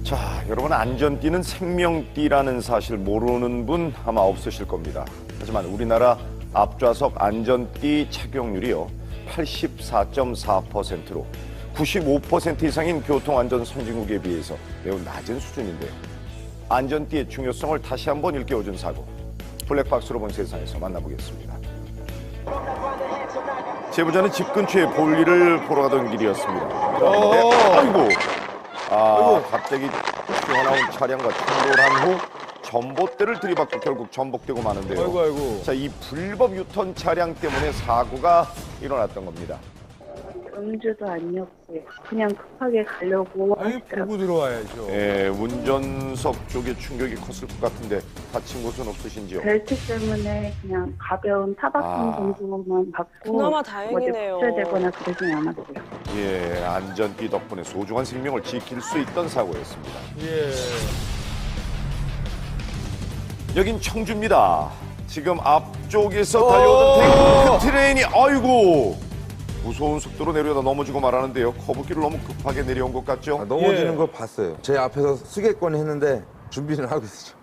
자, 여러분 안전띠는 생명띠라는 사실 모르는 분 아마 없으실 겁니다. 하지만 우리나라 앞좌석 안전띠 착용률이요 84.4%로 95% 이상인 교통안전 선진국에 비해서 매우 낮은 수준인데요. 안전띠의 중요성을 다시 한번 일깨워준 사고, 블랙박스로 본 세상에서 만나보겠습니다. 제보자는 집 근처에 볼일을 보러 가던 길이었습니다. 그런데 아이고, 갑자기 튀어나온 차량과 충돌한 후 전봇대를 들이받고 결국 전복되고 마는데요. 아이고. 자, 이 불법 유턴 차량 때문에 사고가 일어났던 겁니다. 음주도 아니었고요. 그냥 급하게 가려고 아니, 하시더라고요. 보고 들어와야죠. 예, 운전석 쪽에 충격이 컸을 것 같은데 다친 곳은 없으신지요? 벨트 때문에 그냥 가벼운 타박상 정도만 받고 그나마 어디 다행이네요. 구출되거나 그러진 않았고요. 예, 안전띠 덕분에 소중한 생명을 지킬 수 있던 사고였습니다. 예. 여긴 청주입니다. 지금 앞쪽에서 달려오던 탱크 트레인이 아이고 무서운 속도로 내려다 넘어지고 말하는데요. 커브길을 너무 급하게 내려온 것 같죠? 넘어지는 예. 걸 봤어요. 제 앞에서 쓰겠거니 했는데 준비를 하고 있었죠.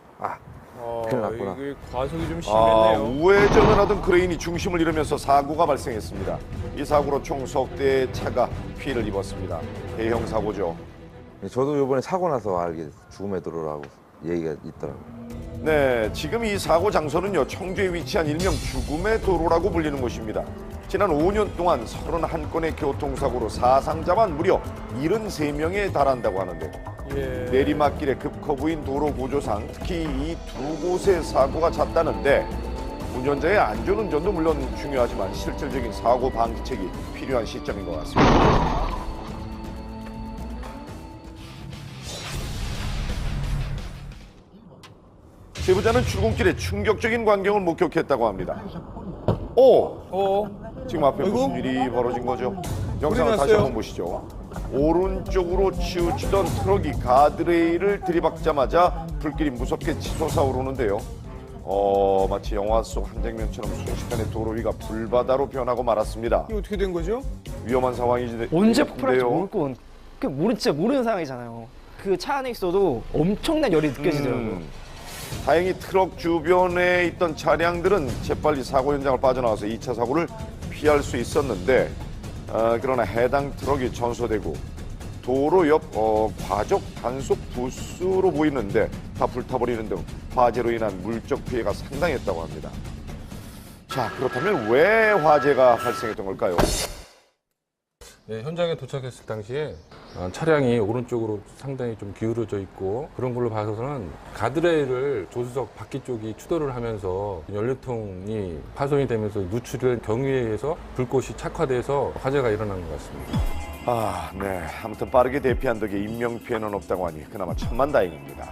큰일 났구나. 이게 과속이 좀 심했네요. 우회전을 하던 크레인이 중심을 잃으면서 사고가 발생했습니다. 이 사고로 총 석 대의 차가 피해를 입었습니다. 대형 사고죠. 저도 이번에 사고 나서 알게 됐어요. 죽음의 도로라고 얘기가 있더라고요. 네, 지금 이 사고 장소는요, 청주에 위치한 일명 죽음의 도로라고 불리는 곳입니다. 지난 5년 동안 31건의 교통사고로 사상자만 무려 73명에 달한다고 하는데 예. 내리막길의 급커브인 도로 구조상 특히 이 두 곳의 사고가 잦다는데 운전자의 안전운전도 물론 중요하지만 실질적인 사고 방지책이 필요한 시점인 것 같습니다. 제보자는 출근길에 충격적인 광경을 목격했다고 합니다. 지금 앞에 무슨 일이 벌어진 거죠? 영상을 다시 났어요. 한번 보시죠. 오른쪽으로 치우치던 트럭이 가드레일을 들이박자마자 불길이 무섭게 치솟아 오르는데요. 마치 영화 속 한 장면처럼 순식간에 도로 위가 불바다로 변하고 말았습니다. 이게 어떻게 된 거죠? 위험한 상황이지. 언제 폭발할지 모르고 진짜 모르는 상황이잖아요. 그 차 안에 있어도 엄청난 열이 느껴지더라고요. 다행히 트럭 주변에 있던 차량들은 재빨리 사고 현장을 빠져나와서 2차 사고를 피할 수 있었는데 그러나 해당 트럭이 전소되고 도로 옆 과적 단속 부스로 보이는데 다 불타버리는 등 화재로 인한 물적 피해가 상당했다고 합니다. 자, 그렇다면 왜 화재가 발생했던 걸까요? 네, 현장에 도착했을 당시에 차량이 오른쪽으로 상당히 좀 기울어져 있고 그런 걸로 봐서는 가드레일을 조수석 바퀴 쪽이 추돌을 하면서 연료통이 파손이 되면서 누출된 경유에 의해서 불꽃이 착화돼서 화재가 일어난 것 같습니다. 네. 아무튼 빠르게 대피한 덕에 인명피해는 없다고 하니 그나마 천만다행입니다.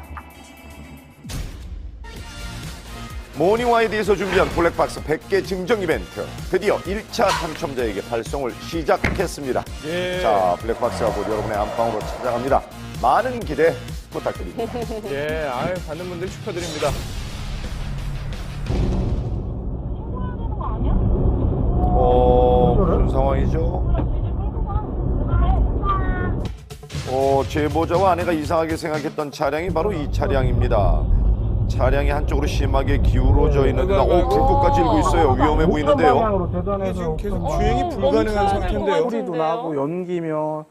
모닝와이드에서 준비한 블랙박스 100개 증정 이벤트 드디어 1차 당첨자에게 발송을 시작했습니다. 예. 자, 블랙박스가 곧 여러분의 안방으로 찾아갑니다. 많은 기대 부탁드립니다. 예, 받는 분들 축하드립니다. 무슨 상황이죠? 제보자와 아내가 이상하게 생각했던 차량이 바로 이 차량입니다. 차량이 한쪽으로 심하게 기울어져 있는데 불꽃까지 일고 있어요. 위험해 보이는데요. 이게 지금 계속 주행이 불가능한 상태인데요. 소리도 나고 연기며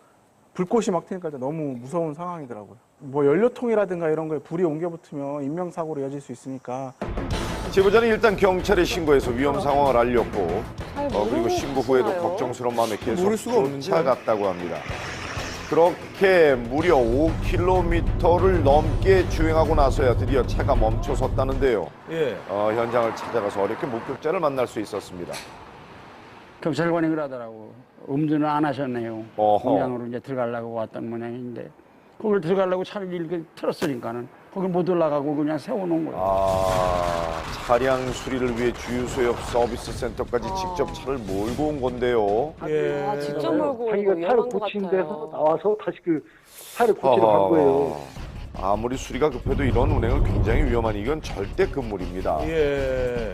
불꽃이 막 튀니까 너무 무서운 상황이더라고요. 뭐 연료통이라든가 이런 거에 불이 옮겨 붙으면 인명사고로 이어질 수 있으니까. 제보자는 일단 경찰에 신고해서 위험 상황을 알렸고 그리고 신고 후에도 걱정스러운 마음에 모를 수가 계속 없는데. 쫓아갔다고 합니다. 그렇게 무려 5km를 넘게 주행하고 나서야 드디어 차가 멈춰섰다는데요. 예. 현장을 찾아가서 어렵게 목격자를 만날 수 있었습니다. 경찰관이 그러더라고. 음주는 안 하셨네요. 어허. 공장으로 이제 들어가려고 왔던 모양인데 거길 들어가려고 차를 이렇게 틀었으니까는 거기 못 올라가고 그냥 세워놓은 거예요. 차량 수리를 위해 주유소 옆 서비스 센터까지 직접 차를 몰고 온 건데요. 예. 직접 몰고 오는 거 자기가 차를 위험한 것 고친 같아요. 데서 나와서 다시 그 차를 고치러 간 거예요. 아무리 수리가 급해도 이런 운행은 굉장히 위험한 이건 절대 금물입니다. 예.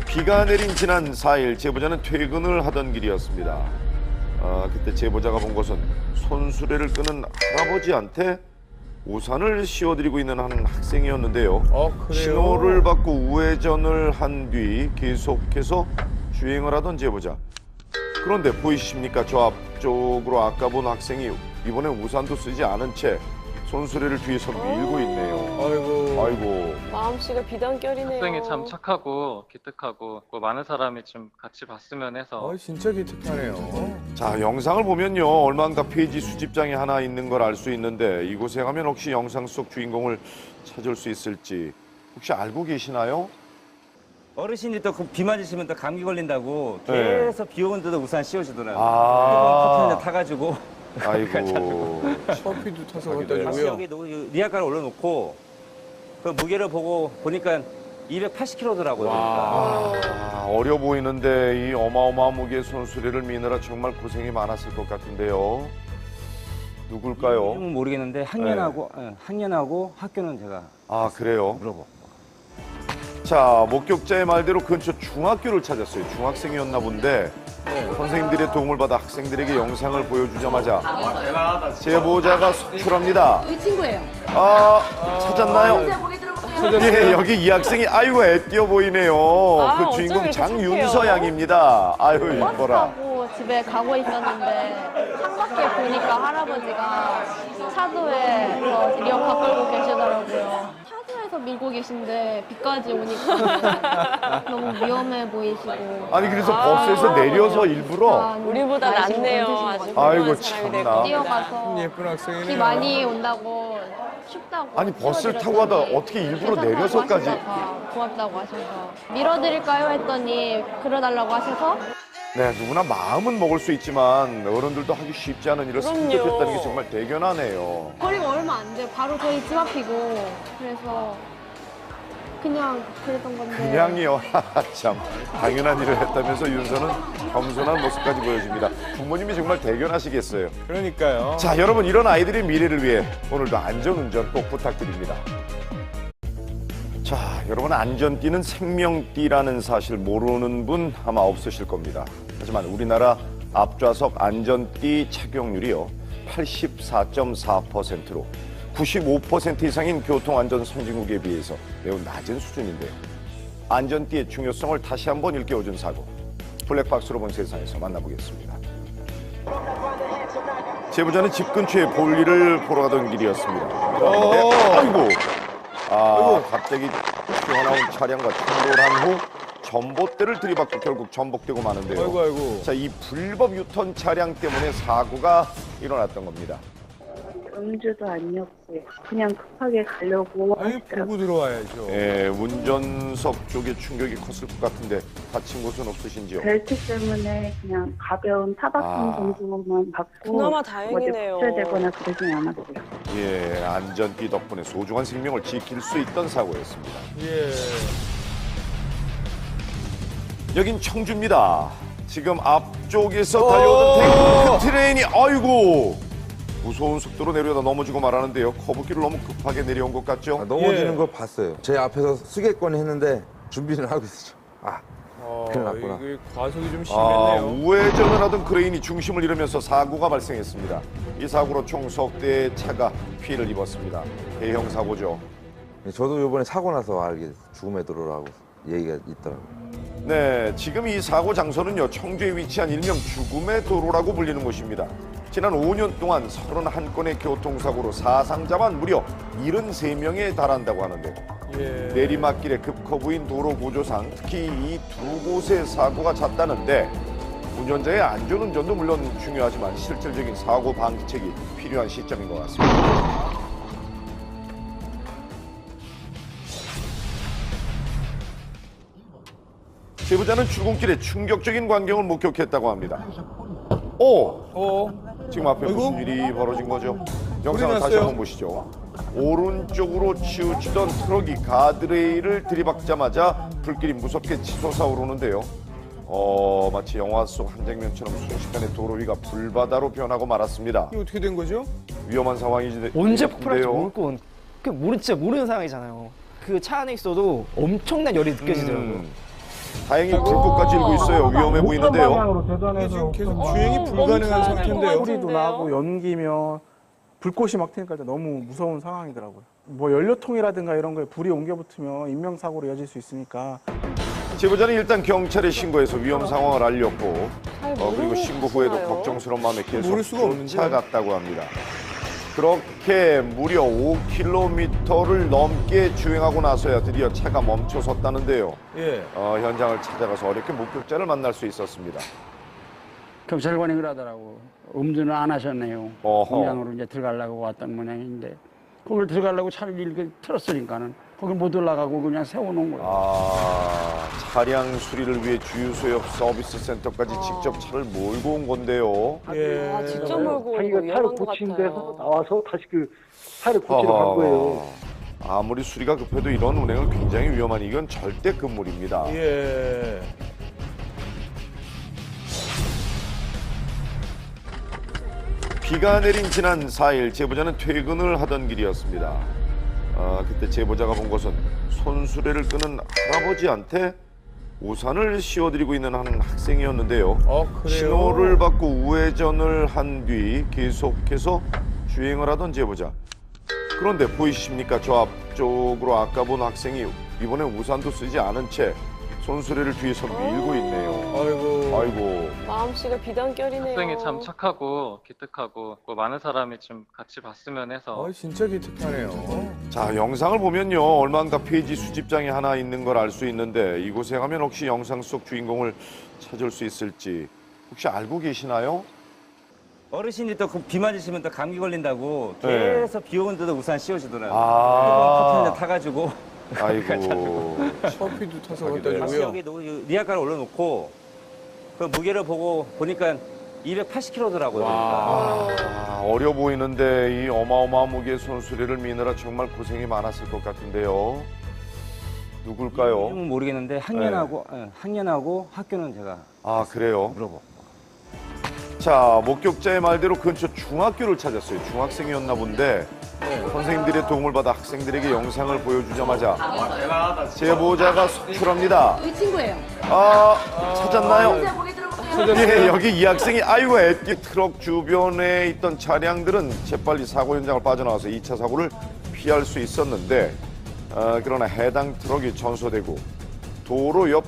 비가 내린 지난 4일 제보자는 퇴근을 하던 길이었습니다. 그때 제보자가 본 것은 손수레를 끄는 할아버지한테 우산을 씌워드리고 있는 한 학생이었는데요. 그래요? 신호를 받고 우회전을 한 뒤 계속해서 주행을 하던 제보자. 그런데 보이십니까? 저 앞쪽으로 아까 본 학생이 이번엔 우산도 쓰지 않은 채 손수레를 뒤에서 밀고 있네요. 아이고. 마음씨가 비단결이네요. 학생이 참 착하고 기특하고 많은 사람이 좀 같이 봤으면 해서. 진짜 기특하네요. 자, 영상을 보면요. 얼마나 페이지 수집장이 하나 있는 걸 알 수 있는데 이곳에 가면 혹시 영상 속 주인공을 찾을 수 있을지 혹시 알고 계시나요? 어르신이 또 비 맞으시면 또 감기 걸린다고 네. 계속 비 오는데도 우산 씌워주더라고요. 아. 커피 한잔 타가지고. 아이고. 커피도 타서 갖다 다시 다시 주고요. 여기 리아카를 올려놓고 그 무게를 보니까 280kg더라고요. 어려 보이는데 이 어마어마한 무게의 손수레를 미느라 정말 고생이 많았을 것 같은데요. 누굴까요? 이름은 모르겠는데 학년하고 학교는 제가 그래요? 물어보고. 자, 목격자의 말대로 근처 중학교를 찾았어요. 중학생이었나 본데 선생님들의 도움을 받아 학생들에게 영상을 보여주자마자 제보자가 속출합니다. 이 친구예요. 찾았나요? 예, 여기 이 학생이 아이고 애띄어 보이네요. 그 주인공 어쩜 이렇게 장윤서 양입니다. 아유 이뻐라. 타고 집에 가고 있었는데 창밖에 보니까 할아버지가 차도에서 리어카 끌고 계시더라고요. 차도에서 밀고 계신데 비까지 오니까 너무 위험해 보이시고. 아니 그래서 버스에서 내려서 일부러 우리보다 낫네요. 아이고 참나. 뛰어가서 예쁜 학생이네요. 비 많이 온다고 춥다고. 아니 버스를 타고 가다 어떻게 일부러 내려서까지. 고맙다고 하셔서 밀어드릴까요 했더니 그려달라고 하셔서. 네, 누구나 마음은 먹을 수 있지만 어른들도 하기 쉽지 않은 일을 선택했다는 게 정말 대견하네요. 거리가 얼마 안 돼요. 바로 저희 집 앞이고. 그래서 그냥 그랬던 건데. 그냥이요. 참 당연한 일을 했다면서 윤서는 겸손한 모습까지 보여줍니다. 부모님이 정말 대견하시겠어요. 그러니까요. 자, 여러분 이런 아이들의 미래를 위해 오늘도 안전운전 꼭 부탁드립니다. 자, 여러분 안전띠는 생명띠라는 사실 모르는 분 아마 없으실 겁니다. 하지만 우리나라 앞좌석 안전띠 착용률이요 84.4%로 95% 이상인 교통안전 선진국에 비해서 매우 낮은 수준인데요. 안전띠의 중요성을 다시 한번 일깨워준 사고. 블랙박스로 본 세상에서 만나보겠습니다. 제보자는 집 근처에 볼일을 보러 가던 길이었습니다. 그런데 갑자기 튀어나온 차량과 충돌한 후 전봇대를 들이받고 결국 전복되고 마는데요. 아이고. 자, 이 불법 유턴 차량 때문에 사고가 일어났던 겁니다. 음주도 아니었고요. 그냥 급하게 가려고. 보고 들어와야죠. 예, 운전석 쪽에 충격이 컸을 것 같은데 다친 곳은 없으신지요? 벨트 때문에 그냥 가벼운 타박상 정도만 받고 그나마 다행이네요. 어디 부채되거나 그러진 않았고요. 예, 안전띠 덕분에 소중한 생명을 지킬 수 있던 사고였습니다. 예. 여긴 청주입니다. 지금 앞쪽에서 달려오던 탱크 트레인이 아이고 무서운 속도로 내려다 넘어지고 말하는데요. 커브길을 너무 급하게 내려온 것 같죠? 넘어지는 거 봤어요. 제 앞에서 쓰겠거니 했는데 준비를 하고 있었죠. 큰일 났구나. 이게 과속이 좀 심했네요. 우회전을 하던 크레인이 중심을 잃으면서 사고가 발생했습니다. 이 사고로 총 석 대의 차가 피해를 입었습니다. 대형 사고죠. 저도 이번에 사고 나서 알게 됐어요. 죽음의 도로라고 얘기가 있더라고요. 네, 지금 이 사고 장소는요, 청주에 위치한 일명 죽음의 도로라고 불리는 곳입니다. 지난 5년 동안 31건의 교통사고로 사상자만 무려 73명에 달한다고 하는데 내리막길의 급커브인 도로 구조상 특히 이 두 곳의 사고가 잦다는데 운전자의 안전운전도 물론 중요하지만 실질적인 사고 방지책이 필요한 시점인 것 같습니다. 제보자는 출근길에 충격적인 광경을 목격했다고 합니다. 지금 앞에 무슨 일이 벌어진 거죠? 영상을 다시 한번 보시죠. 오른쪽으로 치우치던 트럭이 가드레일을 들이박자마자 불길이 무섭게 치솟아 오르는데요. 마치 영화 속 한 장면처럼 순식간에 도로 위가 불바다로 변하고 말았습니다. 이게 어떻게 된 거죠? 위험한 상황이지. 언제 폭발할지 진짜 모르는 상황이잖아요. 그 차 안에 있어도 엄청난 열이 느껴지더라고요. 다행히 불꽃까지 일고 있어요. 위험해 보이는데요. 방향으로 대단해서 계속 주행이 불가능한 상태인데요. 소리도 나고 연기며 불꽃이 막 튀니까 너무 무서운 상황이더라고요. 뭐 연료통이라든가 이런 거에 불이 옮겨 붙으면 인명사고로 이어질 수 있으니까. 제보자는 일단 경찰에 신고해서 위험 상황을 알렸고 그리고 신고 후에도 걱정스러운 마음에 계속 모를 수가 없는데요. 쫓아갔다고 합니다. 그렇게 무려 5km를 넘게 주행하고 나서야 드디어 차가 멈춰섰다는데요. 예. 현장을 찾아가서 어렵게 목격자를 만날 수 있었습니다. 경찰관이 그러더라고. 음주는 안 하셨네요. 어허. 공장으로 이제 들어가려고 왔던 모양인데 거길 들어가려고 차를 이렇게 틀었으니까는 거길 못 올라가고 그냥 세워놓은 거예요. 차량 수리를 위해 주유소 옆 서비스 센터까지 직접 차를 몰고 온 건데요. 예. 직접 몰고 자기가 오는 거 차를 위험한 것 고친 같아요. 데서 나와서 다시 그 차를 고치러 간 거예요. 아무리 수리가 급해도 이런 운행은 굉장히 위험한 이건 절대 금물입니다. 예. 비가 내린 지난 4일 제보자는 퇴근을 하던 길이었습니다. 그때 제보자가 본 것은 손수레를 끄는 할아버지한테 우산을 씌워드리고 있는 한 학생이었는데요. 그래요? 신호를 받고 우회전을 한 뒤 계속해서 주행을 하던 제보자. 그런데 보이십니까? 저 앞쪽으로 아까 본 학생이 이번엔 우산도 쓰지 않은 채 손수레를 뒤에서 밀고 있네요. 아이고. 마음씨가 비단결이네요. 학생이 참 착하고 기특하고 뭐 많은 사람이 좀 같이 봤으면 해서 진짜 기특하네요. 자, 영상을 보면요. 얼마나 페이지 수집장이 하나 있는 걸 알 수 있는데 이곳에 가면 혹시 영상 속 주인공을 찾을 수 있을지 혹시 알고 계시나요? 어르신이 또 비 맞으시면 또 감기 걸린다고 네. 계속 비 오는데도 우산 씌워주더라고요. 아. 커피 한잔 타가지고. 아이고. 커피도 타서 하게 갖다 돼요. 다시 주고요. 여기 리아카를 올려놓고 그 무게를 보니까 280kg더라고요. 어려 보이는데 이 어마어마한 무게의 손수레를 미느라 정말 고생이 많았을 것 같은데요. 누굴까요? 이름은 모르겠는데 학년하고 학교는 제가 그래요? 물어보고. 자, 목격자의 말대로 근처 중학교를 찾았어요. 중학생이었나 본데 선생님들의 도움을 받아 학생들에게 영상을 보여주자마자 제보자가 속출합니다. 이 친구예요. 찾았나요? 예, 여기 이 학생이 아이고 애기 트럭 주변에 있던 차량들은 재빨리 사고 현장을 빠져나와서 2차 사고를 피할 수 있었는데 그러나 해당 트럭이 전소되고 도로 옆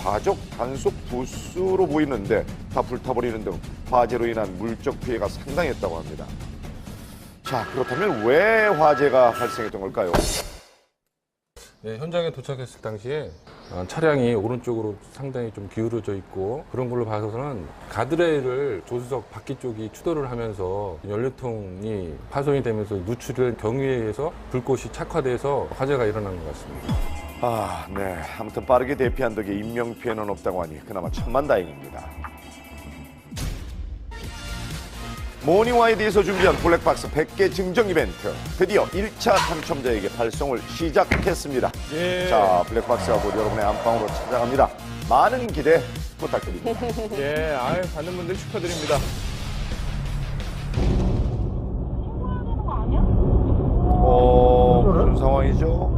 과적 단속 부스로 보이는데 다 불타버리는 등 화재로 인한 물적 피해가 상당했다고 합니다. 자, 그렇다면 왜 화재가 발생했던 걸까요? 네, 현장에 도착했을 당시에 차량이 오른쪽으로 상당히 좀 기울어져 있고 그런 걸로 봐서는 가드레일을 조수석 바퀴 쪽이 추돌을 하면서 연료통이 파손이 되면서 누출된 경위에 의해서 불꽃이 착화돼서 화재가 일어난 것 같습니다. 네. 아무튼 빠르게 대피한 덕에 인명피해는 없다고 하니 그나마 천만다행입니다. 모닝와이드에서 준비한 블랙박스 100개 증정 이벤트 드디어 1차 당첨자에게 발송을 시작했습니다. 예. 자, 블랙박스가 곧 여러분의 안방으로 찾아갑니다. 많은 기대 부탁드립니다. 예, 받는 분들 축하드립니다. 무슨 상황이죠?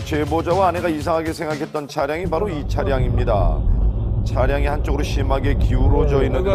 제보자와 아내가 이상하게 생각했던 차량이 바로 이 차량입니다. 차량이 한쪽으로 심하게 기울어져 있는데